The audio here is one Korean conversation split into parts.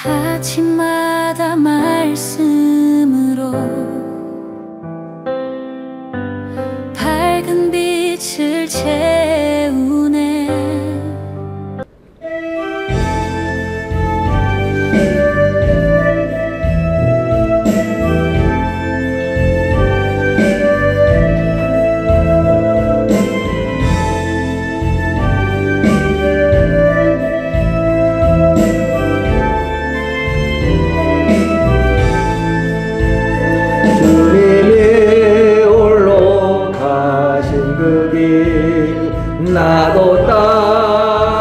아침마다 말씀으로 밝은 빛을 채우네. 나도 따라가온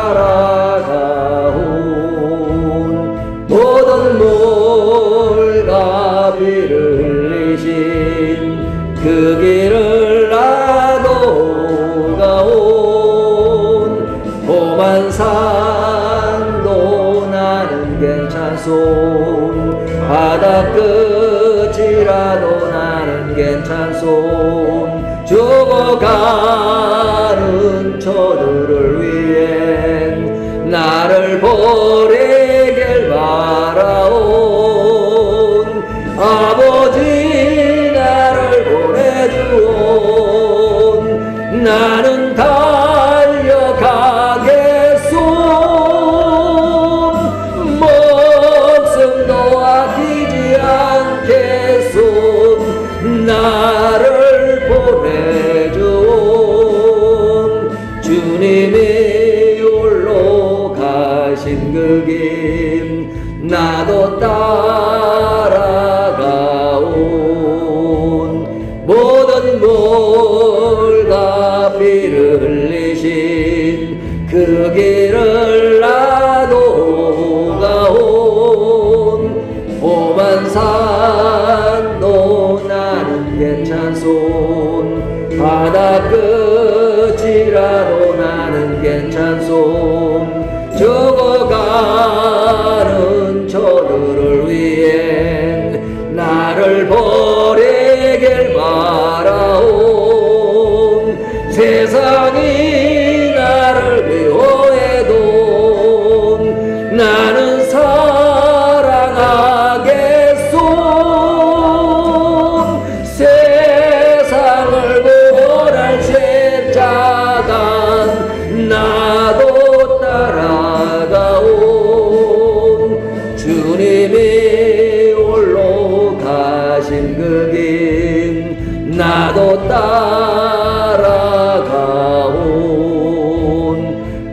모든 물과 비를 흘리신 그 길을 나도 가온. 험한 산도 나는 괜찮소. 바다 끝이라도 나는 괜찮소. 죽어가는 저들을 위해 나를 버리길 바라온. 아버지 나를 보내주온. 나는 달려가겠소. 목숨도 아끼지 않겠소. 나를 보내주온. 주님이 홀로 가신 그 길 나도 따라가온. 모든 물과 비를 흘리신 그 길을 나도 가온. 험한 산도 나는 괜찮소. 바다 끝이라도 나는 괜찮소. 죽어가는 저들을 위해 나를 버리길 바라온. 세상이 나를 미워해도 나는 사랑하겠소. 세상을 구원할 십자가 나도 따라가온. 주님이 홀로 가신 그 길 나도 따라가온.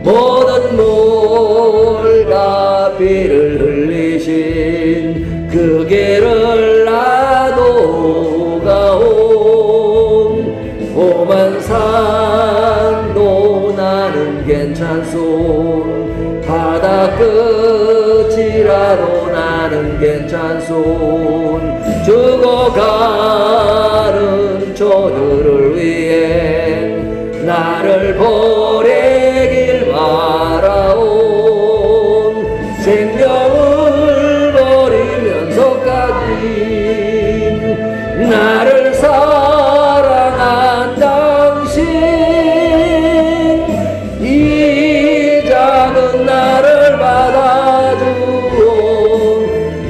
모든 물과 비를 흘리신 그 길을 나도 가온. 험한 산도 나는 괜찮소. 바다 끝이라도 나는 괜찮소. 죽어가는 저들을 위해 나를 버리길 바라온. 생명을 버리면서까지 나를 사랑한 당신, 이 작은 나를 받아주오.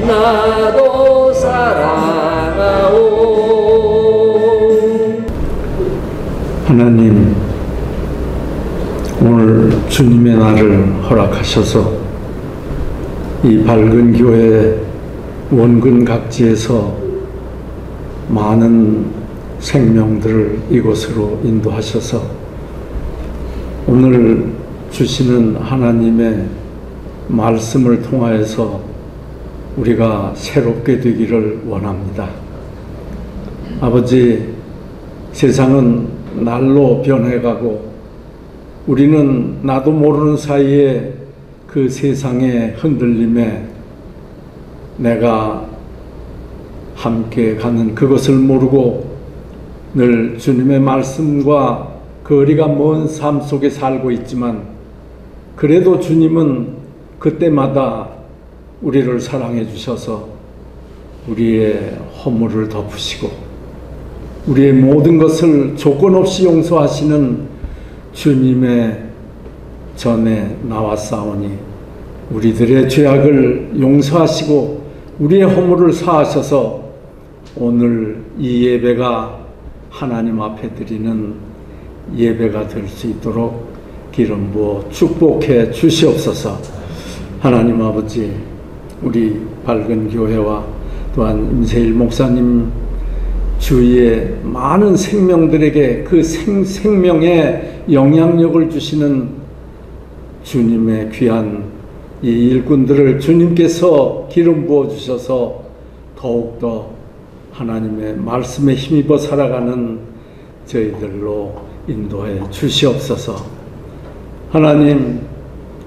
나도 사랑하오. 하나님, 오늘 주님의 날을 허락하셔서 이 밝은 교회 원근 각지에서 많은 생명들을 이곳으로 인도하셔서 오늘 주시는 하나님의 말씀을 통하여서 우리가 새롭게 되기를 원합니다. 아버지, 세상은 날로 변해가고 우리는 나도 모르는 사이에 그 세상의 흔들림에 내가 함께 가는 그것을 모르고 늘 주님의 말씀과 거리가 먼 삶 속에 살고 있지만, 그래도 주님은 그때마다 우리를 사랑해 주셔서 우리의 허물을 덮으시고 우리의 모든 것을 조건 없이 용서하시는 주님의 전에 나왔사오니 우리들의 죄악을 용서하시고 우리의 허물을 사하셔서 오늘 이 예배가 하나님 앞에 드리는 예배가 될 수 있도록 기름 부어 축복해 주시옵소서. 하나님 아버지, 우리 밝은 교회와 또한 임세일 목사님 주위의 많은 생명들에게 그 생명에 영향력을 주시는 주님의 귀한 이 일꾼들을 주님께서 기름 부어 주셔서 더욱더 하나님의 말씀에 힘입어 살아가는 저희들로 인도해 주시옵소서. 하나님,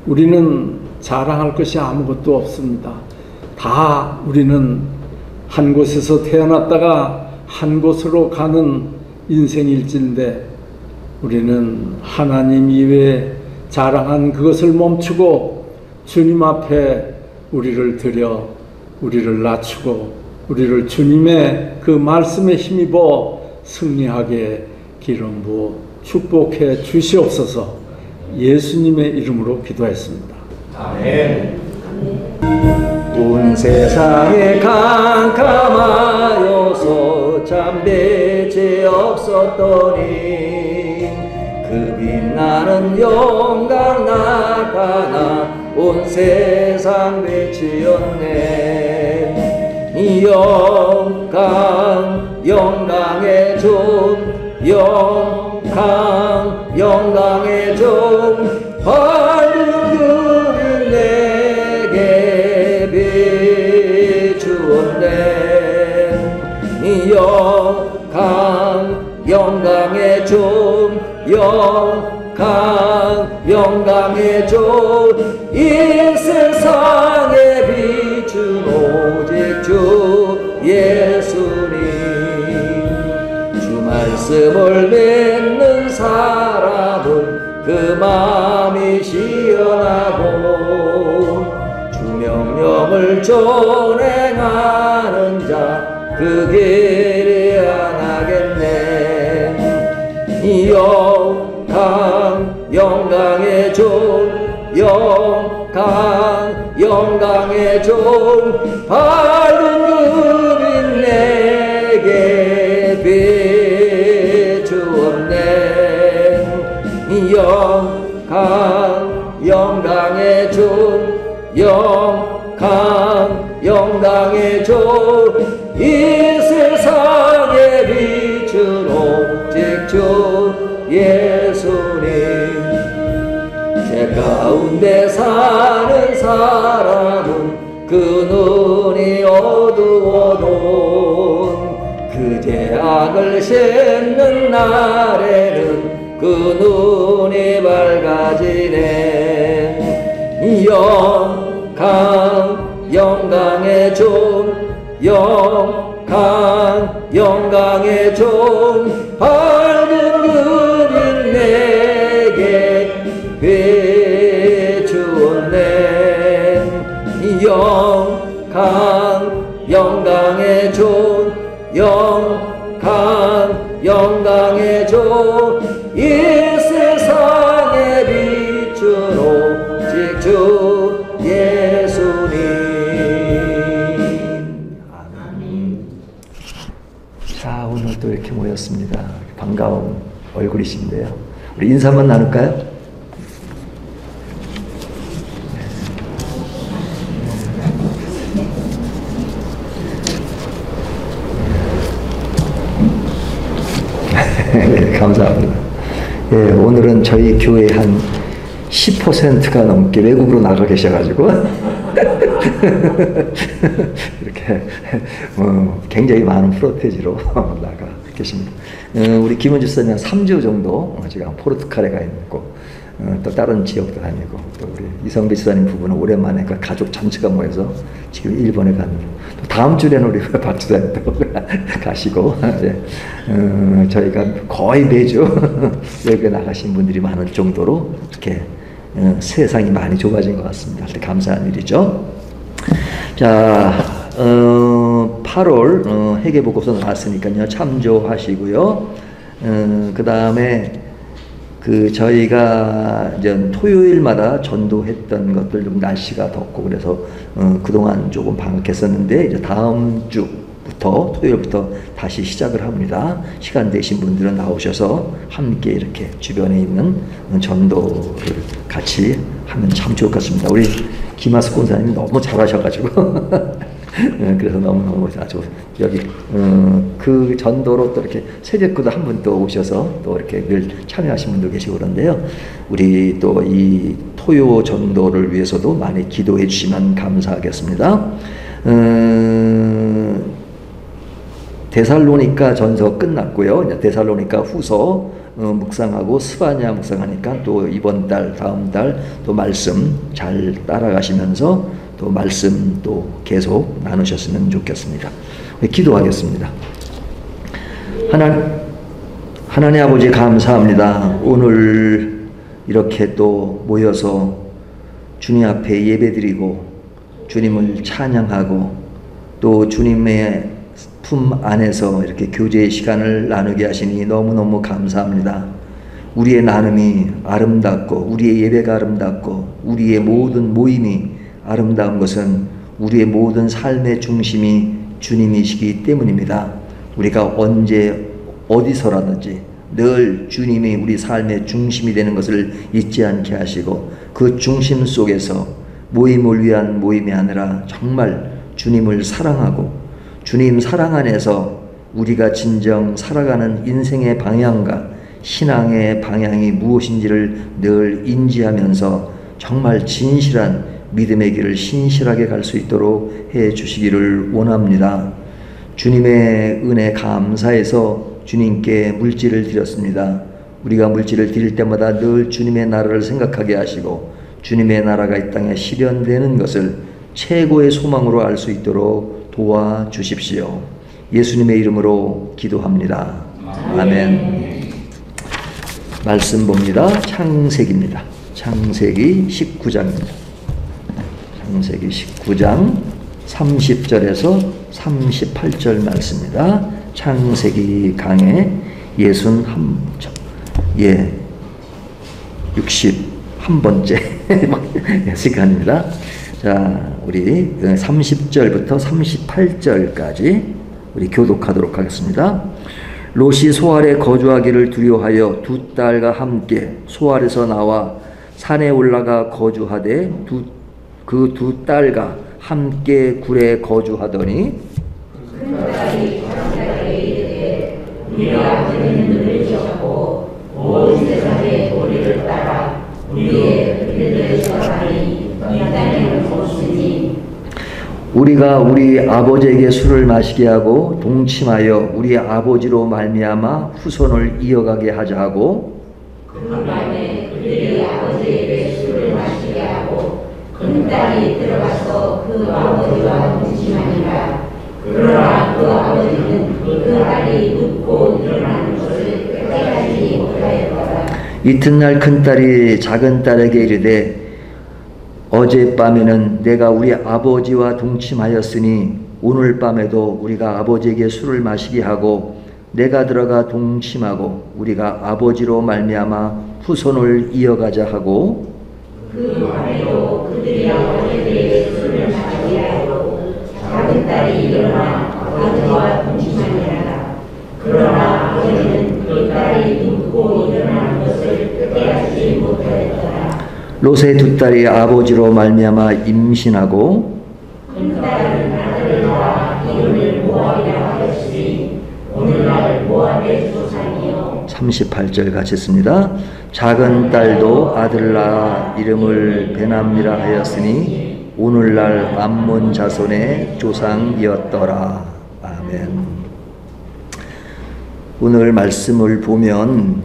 우리는 자랑할 것이 아무것도 없습니다. 다 우리는 한 곳에서 태어났다가 한 곳으로 가는 인생일지인데 우리는 하나님 이외에 자랑한 그것을 멈추고 주님 앞에 우리를 드려 우리를 낮추고 우리를 주님의 그 말씀에 힘입어 승리하게 기름 부어 축복해 주시옵소서. 예수님의 이름으로 기도했습니다. 아멘. 온 세상에 캄캄하여서 잠배제 없었더니 그 빛나는 영광 나타나 온 세상 빛이었네. 이 영광의 종 영광의 종 밝은 그를 내게 비추었네. 이 영광의 종 영광의 종 이 세상에 비춘 오직 주 예수님. 주 말씀을 맺는 사람은 그 마음이 시원하고 주 명령을 전행하는 자 그 길이 안하겠네. 이 영광의 종 영광의 종 밝은 그빛 내게 비추었네. 이 영광의 종 영광의 종 이 세상에 비춘 오직 주 예수님. 죄 가운데 사는 사람은 그 눈이 어두워도 그 죄악을 씻는 날에는 그 눈이 밝아지네. 이 영광의 종 영광의 종 밝은 그빛 내게 비추었네. 이 영광의 종 영광의 종 이 세상에 비춘 오직 주 예수님. 아멘. 자, 오늘 또 이렇게 모였습니다. 반가운 얼굴이신데요. 우리 인사 한번 나눌까요? 네, 감사합니다. 예, 오늘은 저희 교회 한 10%가 넘게 외국으로 나가 계셔가지고 이렇게 굉장히 많은 프로테지로 나가 계십니다. 우리 김은주 선생님 한 3주 정도 지금 포르투갈에 가 있고 또 다른 지역도 다니고 또 우리 이성배 지사님 부부는 오랜만에 그 가족 전체가 모여서 지금 일본에 가는 또 다음 주에는 우리 박 지사님도 가시고 저희가 거의 매주 외국에 나가신 분들이 많을 정도로 이렇게 세상이 많이 좁아진 것 같습니다. 감사한 일이죠. 자, 8월 회계보고서 나왔으니까요. 참조하시고요. 그 다음에 그 저희가 이제 토요일마다 전도했던 것들 좀 날씨가 덥고 그래서 그동안 조금 방학했었는데 이제 다음 주부터 토요일부터 다시 시작을 합니다. 시간 되신 분들은 나오셔서 함께 이렇게 주변에 있는 전도를 같이 하면 참 좋을 것 같습니다. 우리 김하숙 권사님이 너무 잘하셔가지고 그래서 너무너무 아주 여기 그 전도로 또 이렇게 새벽기도 한 분 또 오셔서 또 이렇게 늘 참여하신 분도 계시고 그런데요. 우리 또 이 토요 전도를 위해서도 많이 기도해 주시면 감사하겠습니다. 데살로니가 전서 끝났고요. 이제 데살로니가 후서 묵상하고 스바냐 묵상하니까 또 이번 달 다음 달 또 말씀 잘 따라가시면서 또 말씀 또 계속 나누셨으면 좋겠습니다. 기도하겠습니다. 하나님 아버지 감사합니다. 오늘 이렇게 또 모여서 주님 앞에 예배드리고 주님을 찬양하고 또 주님의 품 안에서 이렇게 교제의 시간을 나누게 하시니 너무너무 감사합니다. 우리의 나눔이 아름답고 우리의 예배가 아름답고 우리의 모든 모임이 아름다운 것은 우리의 모든 삶의 중심이 주님이시기 때문입니다. 우리가 언제 어디서라든지 늘 주님이 우리 삶의 중심이 되는 것을 잊지 않게 하시고 그 중심 속에서 모임을 위한 모임이 아니라 정말 주님을 사랑하고 주님 사랑 안에서 우리가 진정 살아가는 인생의 방향과 신앙의 방향이 무엇인지를 늘 인지하면서 정말 진실한 믿음의 길을 신실하게 갈 수 있도록 해 주시기를 원합니다. 주님의 은혜 감사해서 주님께 물질을 드렸습니다. 우리가 물질을 드릴 때마다 늘 주님의 나라를 생각하게 하시고 주님의 나라가 이 땅에 실현되는 것을 최고의 소망으로 알 수 있도록 도와주십시오. 예수님의 이름으로 기도합니다. 아멘. 말씀 봅니다. 창세기입니다. 창세기 19장입니다. 창세기 19장 30절에서 38절 말씀입니다. 창세기 강의 61번째 시간입니다. 자, 우리 30절부터 38절까지 우리 교독하도록 하겠습니다. 롯이 소알에 거주하기를 두려워하여 두 딸과 함께 소알에서 나와 산에 올라가 거주하되 그 두 딸과 함께 굴에 거주하더니 큰 딸이 장자에게 이르되 우리 아버지는 늙으셨고 온 세상의 도리를 따라 우리의 그들을 전하니 이 땅에는 없으니 우리가 우리 아버지에게 술을 마시게 하고 동침하여 우리 아버지로 말미암아 후손을 이어가게 하자 하고 그 밤에 그들이 아버지에게 술을 마시게 하고 큰 딸이 들어가서 그 아버지와 동침하니라. 그러나 그 아버지는 그 딸이 눕고 일어나는 것을 깨닫지 못하였더라. 이튿날 큰 딸이 작은 딸에게 이르되 어젯밤에는 내가 우리 아버지와 동침하였으니 오늘 밤에도 우리가 아버지에게 술을 마시게 하고 내가 들어가 동침하고 우리가 아버지로 말미암아 후손을 이어가자 하고 그 밤에도 그들이 아버지에게 술을 마시게 하고 작은 딸이 일어나 아버지와 동침하니라. 그러나 아버지는 그 딸이 눕고 일어나는 것을 깨닫지 못하였더라. 롯의 두 딸이 아버지로 말미암아 임신하고 큰 딸은 아들을 낳아 이름을 모압이라 하였으니 오늘날 모압의 조상이요. 38절 같이 했습니다. 작은 딸도 아들을 낳아 이름을 베남이라 하였으니 오늘날 암몬 자손의 조상이었더라. 아멘. 오늘 말씀을 보면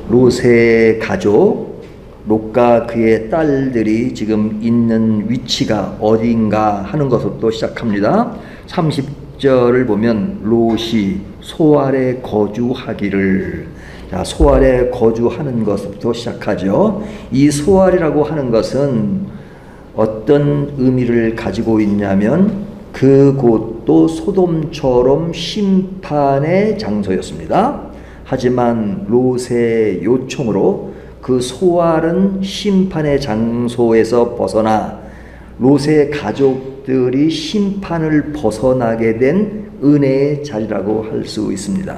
롯의 가족, 롯과 그의 딸들이 지금 있는 위치가 어딘가 하는 것부터 시작합니다. 30절을 보면 롯이 소알에 거주하기를, 자, 소알에 거주하는 것부터 시작하죠. 이 소알이라고 하는 것은 어떤 의미를 가지고 있냐면 그곳도 소돔처럼 심판의 장소였습니다. 하지만 롯의 요청으로 그 소알은 심판의 장소에서 벗어나 롯의 가족들이 심판을 벗어나게 된 은혜의 자리라고 할 수 있습니다.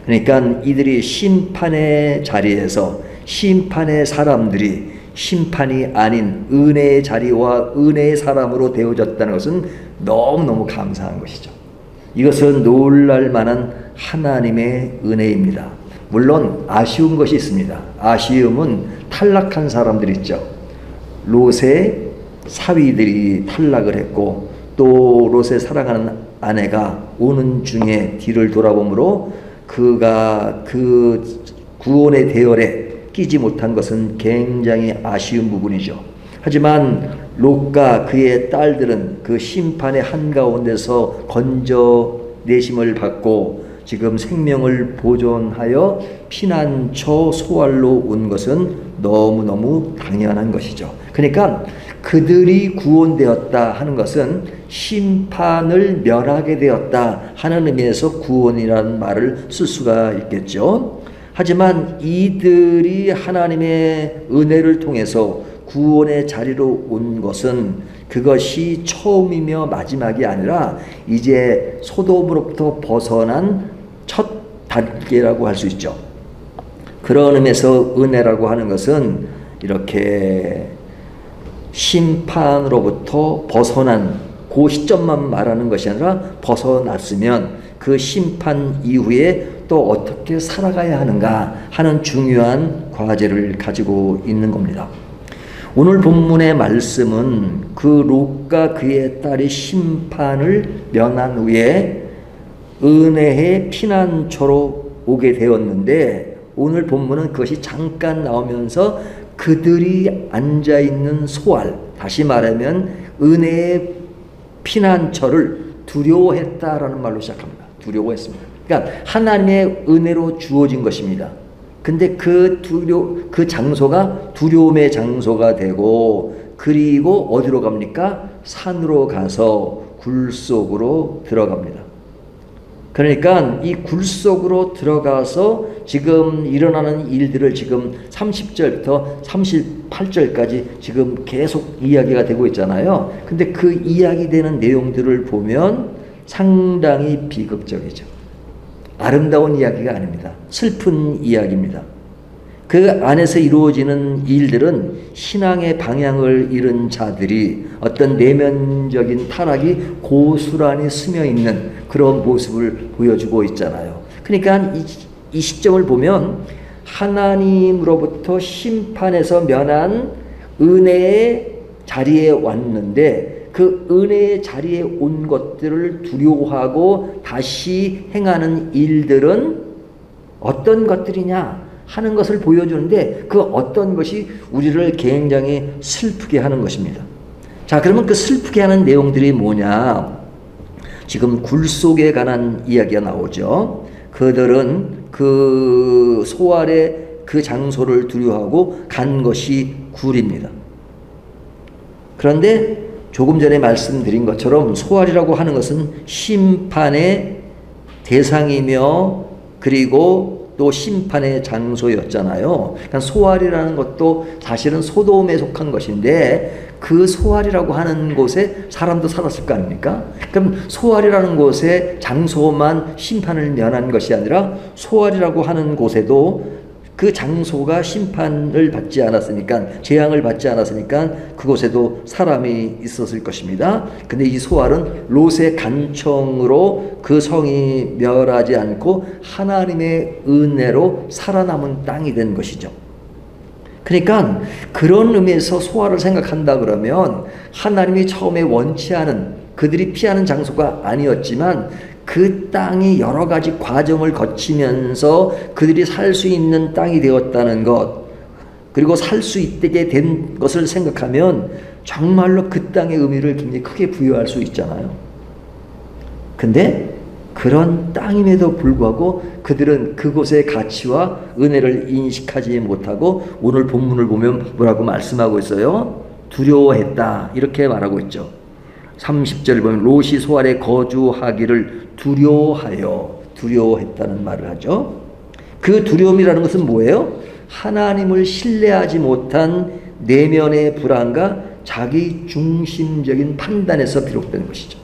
그러니까 이들이 심판의 자리에서 심판의 사람들이 심판이 아닌 은혜의 자리와 은혜의 사람으로 되어졌다는 것은 너무너무 감사한 것이죠. 이것은 놀랄 만한 하나님의 은혜입니다. 물론 아쉬운 것이 있습니다. 아쉬움은 탈락한 사람들 있죠. 롯의 사위들이 탈락을 했고 또 롯의 사랑하는 아내가 오는 중에 뒤를 돌아보므로 그가 그 구원의 대열에 끼지 못한 것은 굉장히 아쉬운 부분이죠. 하지만 롯과 그의 딸들은 그 심판의 한가운데서 건져내심을 받고 지금 생명을 보존하여 피난처 소알로 온 것은 너무너무 당연한 것이죠. 그러니까 그들이 구원되었다 하는 것은 심판을 면하게 되었다 하는 의미에서 구원이라는 말을 쓸 수가 있겠죠. 하지만 이들이 하나님의 은혜를 통해서 구원의 자리로 온 것은 그것이 처음이며 마지막이 아니라 이제 소돔으로부터 벗어난 첫 단계라고 할 수 있죠. 그런 의미에서 은혜라고 하는 것은 이렇게 심판으로부터 벗어난 그 시점만 말하는 것이 아니라 벗어났으면 그 심판 이후에 또 어떻게 살아가야 하는가 하는 중요한 과제를 가지고 있는 겁니다. 오늘 본문의 말씀은 그 롯과 그의 딸이 심판을 면한 후에 은혜의 피난처로 오게 되었는데 오늘 본문은 그것이 잠깐 나오면서 그들이 앉아있는 소알, 다시 말하면 은혜의 피난처를 두려워했다라는 말로 시작합니다. 두려워했습니다. 그러니까 하나님의 은혜로 주어진 것입니다. 근데 그 장소가 두려움의 장소가 되고 그리고 어디로 갑니까? 산으로 가서 굴 속으로 들어갑니다. 그러니까 이 굴 속으로 들어가서 지금 일어나는 일들을 지금 30절부터 38절까지 지금 계속 이야기가 되고 있잖아요. 근데 그 이야기되는 내용들을 보면 상당히 비극적이죠. 아름다운 이야기가 아닙니다. 슬픈 이야기입니다. 그 안에서 이루어지는 일들은 신앙의 방향을 잃은 자들이 어떤 내면적인 타락이 고스란히 스며있는 그런 모습을 보여주고 있잖아요. 그러니까 이 시점을 보면 하나님으로부터 심판에서 면한 은혜의 자리에 왔는데 그 은혜의 자리에 온 것들을 두려워하고 다시 행하는 일들은 어떤 것들이냐 하는 것을 보여주는데 그 어떤 것이 우리를 굉장히 슬프게 하는 것입니다. 자, 그러면 그 슬프게 하는 내용들이 뭐냐? 지금 굴 속에 관한 이야기가 나오죠. 그들은 그 소알의 그 장소를 두려워하고 간 것이 굴입니다. 그런데 조금 전에 말씀드린 것처럼 소알이라고 하는 것은 심판의 대상이며 그리고 또 심판의 장소였잖아요. 그러니까 소알이라는 것도 사실은 소돔에 속한 것인데 그 소알이라고 하는 곳에 사람도 살았을 거 아닙니까? 그럼 소알이라는 곳에 장소만 심판을 면한 것이 아니라 소알이라고 하는 곳에도 그 장소가 심판을 받지 않았으니까 재앙을 받지 않았으니까 그곳에도 사람이 있었을 것입니다. 근데 이 소알은 롯의 간청으로 그 성이 멸하지 않고 하나님의 은혜로 살아남은 땅이 된 것이죠. 그러니까 그런 의미에서 소알을 생각한다 그러면 하나님이 처음에 원치 않은 그들이 피하는 장소가 아니었지만 그 땅이 여러 가지 과정을 거치면서 그들이 살 수 있는 땅이 되었다는 것, 그리고 살 수 있게 된 것을 생각하면 정말로 그 땅의 의미를 굉장히 크게 부여할 수 있잖아요. 근데 그런 땅임에도 불구하고 그들은 그곳의 가치와 은혜를 인식하지 못하고 오늘 본문을 보면 뭐라고 말씀하고 있어요? 두려워했다, 이렇게 말하고 있죠. 30절 보면 롯이 소알에 거주하기를 두려워했다는 말을 하죠. 그 두려움이라는 것은 뭐예요? 하나님을 신뢰하지 못한 내면의 불안과 자기 중심적인 판단에서 비롯된 것이죠.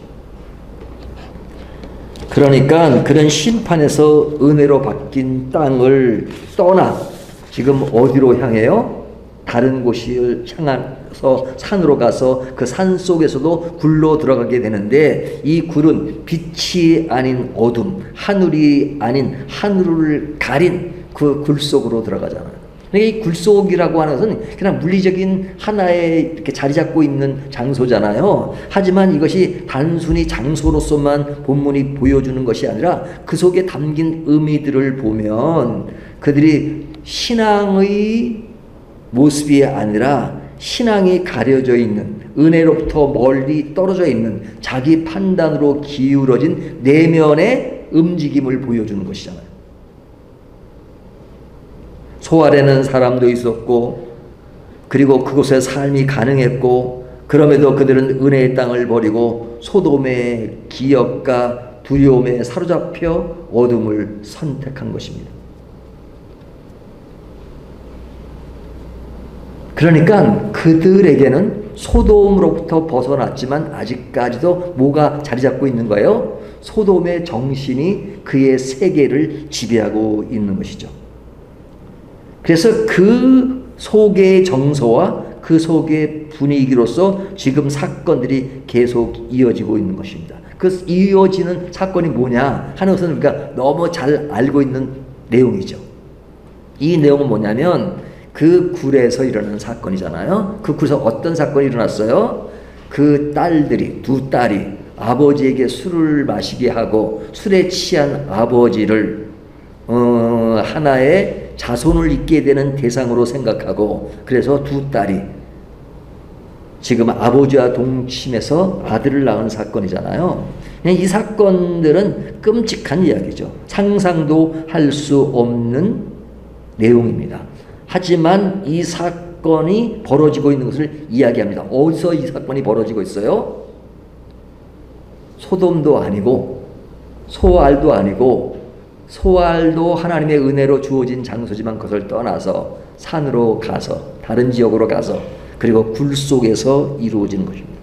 그러니까 그런 심판에서 은혜로 바뀐 땅을 떠나 지금 어디로 향해요? 다른 곳을 향해서 산으로 가서 그 산 속에서도 굴로 들어가게 되는데, 이 굴은 빛이 아닌 어둠, 하늘이 아닌 하늘을 가린 그 굴 속으로 들어가잖아요. 그러니까 이 굴 속이라고 하는 것은 그냥 물리적인 하나의 이렇게 자리 잡고 있는 장소잖아요. 하지만 이것이 단순히 장소로서만 본문이 보여주는 것이 아니라 그 속에 담긴 의미들을 보면 그들이 신앙의 모습이 아니라 신앙이 가려져 있는, 은혜로부터 멀리 떨어져 있는 자기 판단으로 기울어진 내면의 움직임을 보여주는 것이잖아요. 소 아래는 사람도 있었고, 그리고 그곳에 삶이 가능했고, 그럼에도 그들은 은혜의 땅을 버리고 소돔의 기억과 두려움에 사로잡혀 어둠을 선택한 것입니다. 그러니까 그들에게는 소돔으로부터 벗어났지만 아직까지도 뭐가 자리 잡고 있는 거예요? 소돔의 정신이 그의 세계를 지배하고 있는 것이죠. 그래서 그 속의 정서와 그 속의 분위기로서 지금 사건들이 계속 이어지고 있는 것입니다. 그 이어지는 사건이 뭐냐 하는 것은 우리가 너무 잘 알고 있는 내용이죠. 이 내용은 뭐냐면 그 굴에서 일어나는 사건이잖아요. 그 굴에서 어떤 사건이 일어났어요? 그 딸들이, 두 딸이 아버지에게 술을 마시게 하고 술에 취한 아버지를 하나의 자손을 잇게 되는 대상으로 생각하고, 그래서 두 딸이 지금 아버지와 동침해서 아들을 낳은 사건이잖아요. 이 사건들은 끔찍한 이야기죠. 상상도 할 수 없는 내용입니다. 하지만 이 사건이 벌어지고 있는 것을 이야기합니다. 어디서 이 사건이 벌어지고 있어요? 소돔도 아니고 소알도 아니고, 소알도 하나님의 은혜로 주어진 장소지만 그것을 떠나서 산으로 가서, 다른 지역으로 가서, 그리고 굴 속에서 이루어지는 것입니다.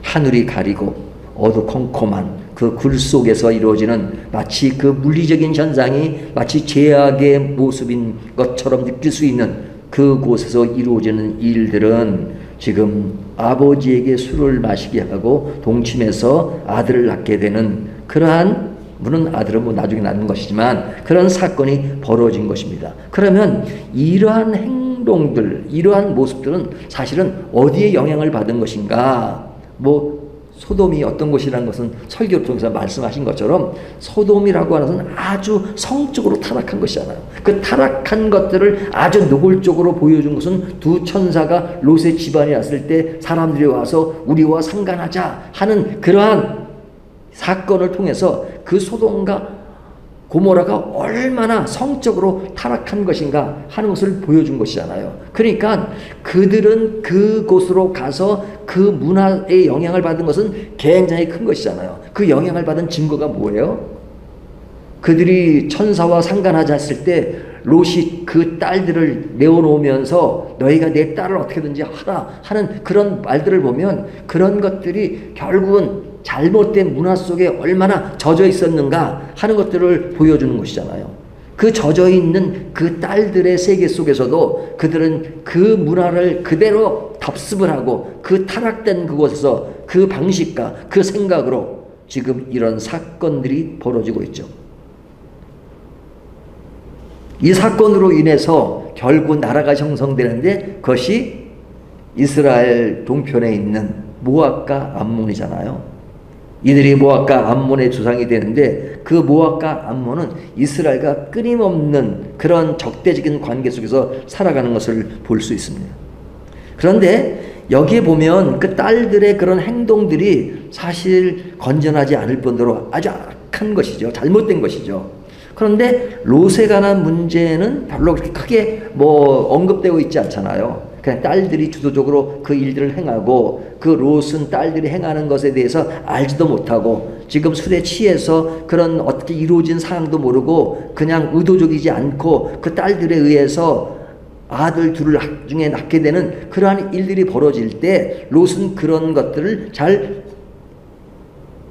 하늘이 가리고 어두컴컴한 그 굴 속에서 이루어지는 마치 그 물리적인 현상이 마치 죄악의 모습인 것처럼 느낄 수 있는 그곳에서 이루어지는 일들은 지금 아버지에게 술을 마시게 하고 동침해서 아들을 낳게 되는 그러한, 물론 아들은 뭐 나중에 낳는 것이지만 그런 사건이 벌어진 것입니다. 그러면 이러한 행동들, 이러한 모습들은 사실은 어디에 영향을 받은 것인가? 뭐 소돔이 어떤 곳이라는 것은 설교를 통해서 말씀하신 것처럼 소돔이라고 하는 것은 아주 성적으로 타락한 것이잖아요. 그 타락한 것들을 아주 노골적으로 보여준 것은 두 천사가 롯의 집안에 왔을 때 사람들이 와서 우리와 상관하자 하는 그러한 사건을 통해서 그 소돔과 고모라가 얼마나 성적으로 타락한 것인가 하는 것을 보여준 것이잖아요. 그러니까 그들은 그곳으로 가서 그 문화의 영향을 받은 것은 굉장히 큰 것이잖아요. 그 영향을 받은 증거가 뭐예요? 그들이 천사와 상관하자 했을 때 롯이 그 딸들을 내어놓으면서 너희가 내 딸을 어떻게든지 하라 하는 그런 말들을 보면 그런 것들이 결국은 잘못된 문화 속에 얼마나 젖어 있었는가 하는 것들을 보여주는 것이잖아요. 그 젖어 있는 그 딸들의 세계 속에서도 그들은 그 문화를 그대로 답습을 하고 그 타락된 그곳에서 그 방식과 그 생각으로 지금 이런 사건들이 벌어지고 있죠. 이 사건으로 인해서 결국 나라가 형성되는데 그것이 이스라엘 동편에 있는 모압과 암몬이잖아요. 이들이 모압과 암몬의 조상이 되는데 그 모압과 암몬은 이스라엘과 끊임없는 그런 적대적인 관계 속에서 살아가는 것을 볼 수 있습니다. 그런데 여기에 보면 그 딸들의 그런 행동들이 사실 건전하지 않을 뿐더러 아주 악한 것이죠. 잘못된 것이죠. 그런데 롯에 관한 문제는 별로 그렇게 크게 언급되고 있지 않잖아요. 그냥 딸들이 주도적으로 그 일들을 행하고 그 롯은 딸들이 행하는 것에 대해서 알지도 못하고 지금 술에 취해서 그런 어떻게 이루어진 상황도 모르고 그냥 의도적이지 않고 그 딸들에 의해서 아들 둘을 중에 낳게 되는 그러한 일들이 벌어질 때 롯은 그런 것들을 잘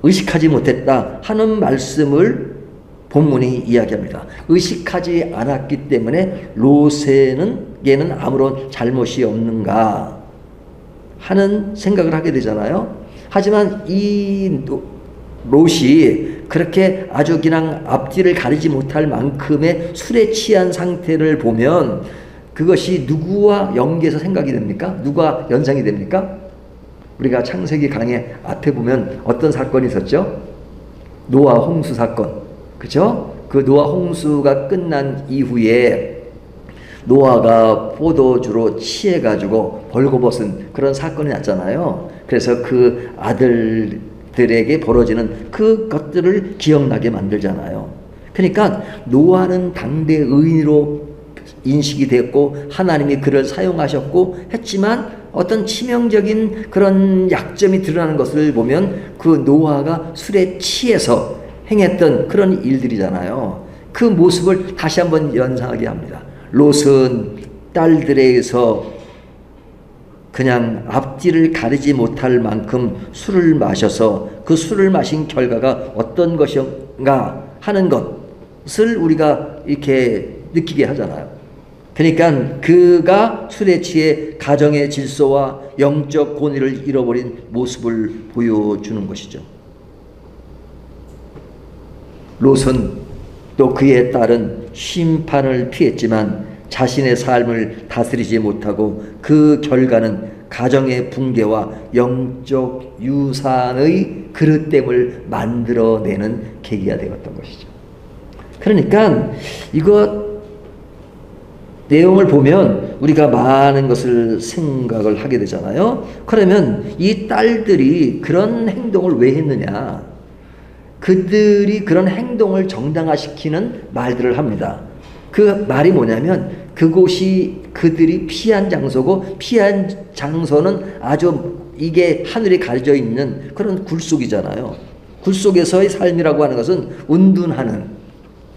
의식하지 못했다 하는 말씀을 본문이 이야기합니다. 의식하지 않았기 때문에 롯에게는 아무런 잘못이 없는가 하는 생각을 하게 되잖아요. 하지만 이 롯이 그렇게 아주 그냥 앞뒤를 가리지 못할 만큼의 술에 취한 상태를 보면 그것이 누구와 연계해서 생각이 됩니까? 누가 연상이 됩니까? 우리가 창세기 강의 앞에 보면 어떤 사건이 있었죠? 노아 홍수 사건. 그죠? 그 노아 홍수가 끝난 이후에 노아가 포도주로 취해가지고 벌거벗은 그런 사건이 났잖아요. 그래서 그 아들들에게 벌어지는 그것들을 기억나게 만들잖아요. 그러니까 노아는 당대 의인으로 인식이 됐고 하나님이 그를 사용하셨고 했지만 어떤 치명적인 그런 약점이 드러나는 것을 보면 그 노아가 술에 취해서 행했던 그런 일들이잖아요. 그 모습을 다시 한번 연상하게 합니다. 롯은 딸들에게서 그냥 앞뒤를 가리지 못할 만큼 술을 마셔서 그 술을 마신 결과가 어떤 것인가 하는 것을 우리가 이렇게 느끼게 하잖아요. 그러니까 그가 술에 취해 가정의 질서와 영적 권위를 잃어버린 모습을 보여주는 것이죠. 롯은 또 그의 딸은 심판을 피했지만 자신의 삶을 다스리지 못하고 그 결과는 가정의 붕괴와 영적 유산의 그릇됨을 만들어내는 계기가 되었던 것이죠. 그러니까 이것 내용을 보면 우리가 많은 것을 생각을 하게 되잖아요. 그러면 이 딸들이 그런 행동을 왜 했느냐? 그들이 그런 행동을 정당화시키는 말들을 합니다. 그 말이 뭐냐면 그곳이 그들이 피한 장소고 피한 장소는 아주 이게 하늘이 가려져 있는 그런 굴속이잖아요. 굴속에서의 삶이라고 하는 것은 운둔하는,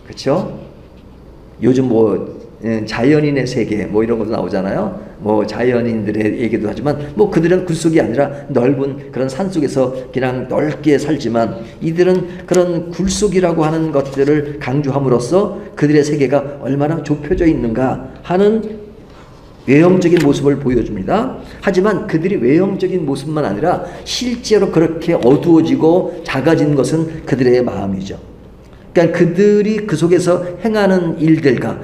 그렇죠? 요즘 뭐 자연인의 세계 뭐 이런 것도 나오잖아요. 뭐 자연인들의 얘기도 하지만 뭐 그들은 굴속이 아니라 넓은 그런 산속에서 그냥 넓게 살지만 이들은 그런 굴속이라고 하는 것들을 강조함으로써 그들의 세계가 얼마나 좁혀져 있는가 하는 외형적인 모습을 보여줍니다. 하지만 그들이 외형적인 모습만 아니라 실제로 그렇게 어두워지고 작아진 것은 그들의 마음이죠. 그러니까 그들이 그 속에서 행하는 일들과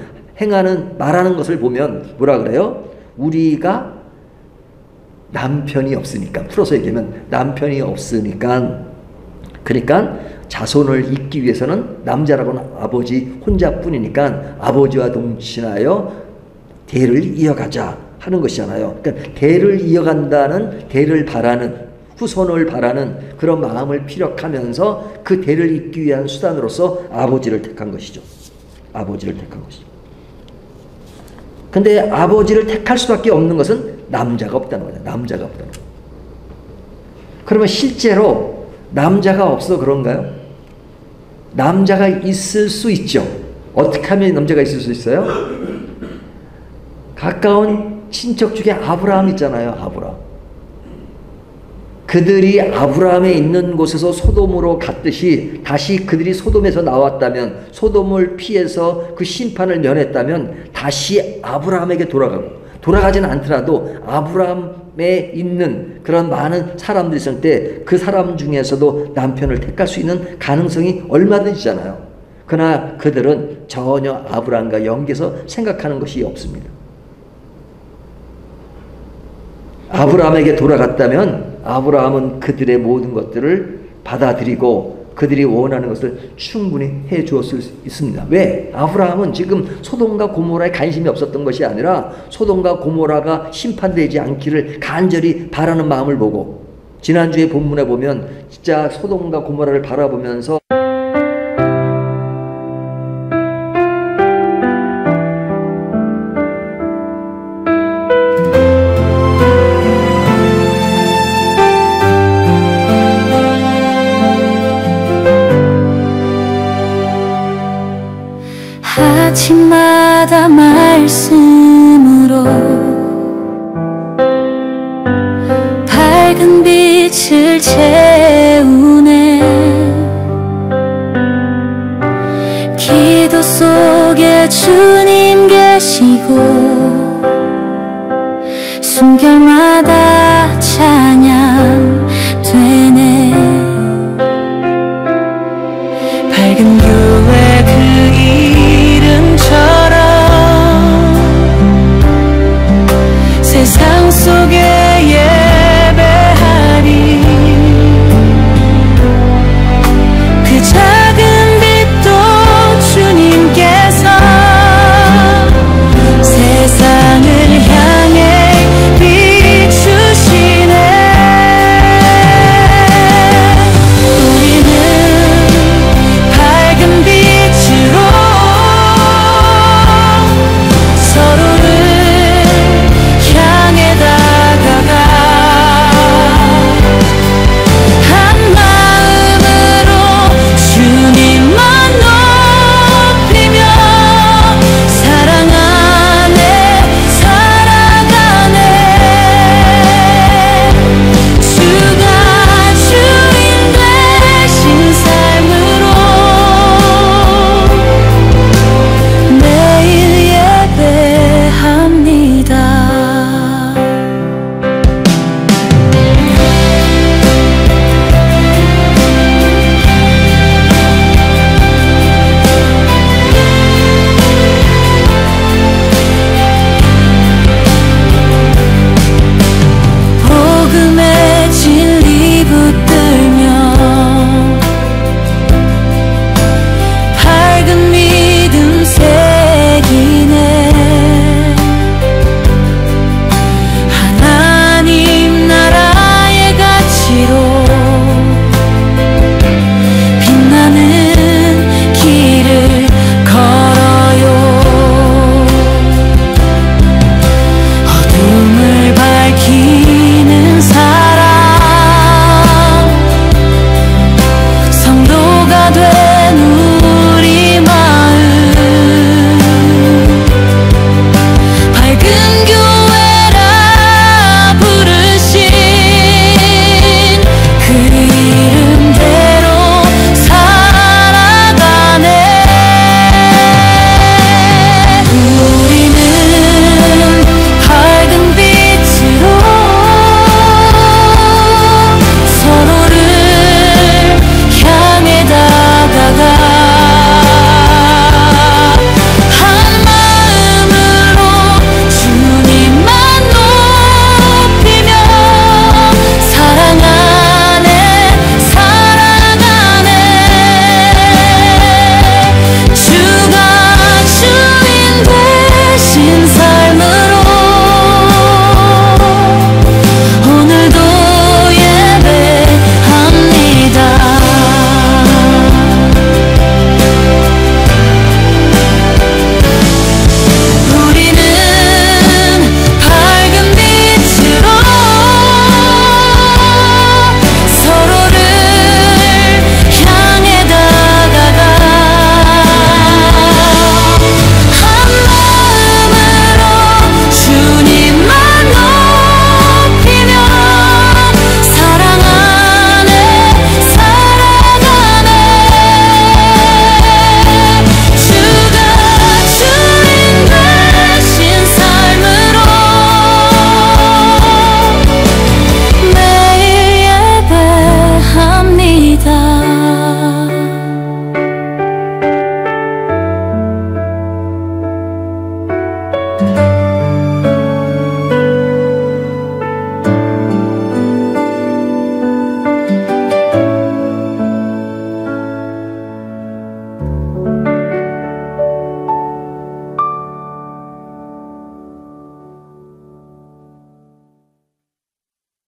말하는 것을 보면 뭐라 그래요? 우리가 남편이 없으니까, 풀어서 얘기하면 남편이 없으니까, 그러니까 자손을 잇기 위해서는 남자라고는 아버지 혼자뿐이니까 아버지와 동친하여 대를 이어가자 하는 것이잖아요. 그러니까 대를 이어간다는, 대를 바라는, 후손을 바라는 그런 마음을 피력하면서 그 대를 잇기 위한 수단으로서 아버지를 택한 것이죠. 아버지를 택한 것이죠. 근데 아버지를 택할 수밖에 없는 것은 남자가 없다는 거죠. 남자가 없다는 거죠. 그러면 실제로 남자가 없어 그런가요? 남자가 있을 수 있죠. 어떻게 하면 남자가 있을 수 있어요? 가까운 친척 중에 아브라함 있잖아요. 아브라함. 그들이 아브라함에 있는 곳에서 소돔으로 갔듯이 다시 그들이 소돔에서 나왔다면, 소돔을 피해서 그 심판을 면했다면 다시 아브라함에게 돌아가지는 않더라도 아브라함에 있는 그런 많은 사람들이 있을 때 그 사람 중에서도 남편을 택할 수 있는 가능성이 얼마든지잖아요. 그러나 그들은 전혀 아브라함과 연계해서 생각하는 것이 없습니다. 아브라함에게 돌아갔다면 아브라함은 그들의 모든 것들을 받아들이고 그들이 원하는 것을 충분히 해 주었을 수 있습니다. 왜? 아브라함은 지금 소돔과 고모라에 관심이 없었던 것이 아니라 소돔과 고모라가 심판되지 않기를 간절히 바라는 마음을 보고, 지난주에 본문에 보면 진짜 소돔과 고모라를 바라보면서 아침마다 말씀으로 싶어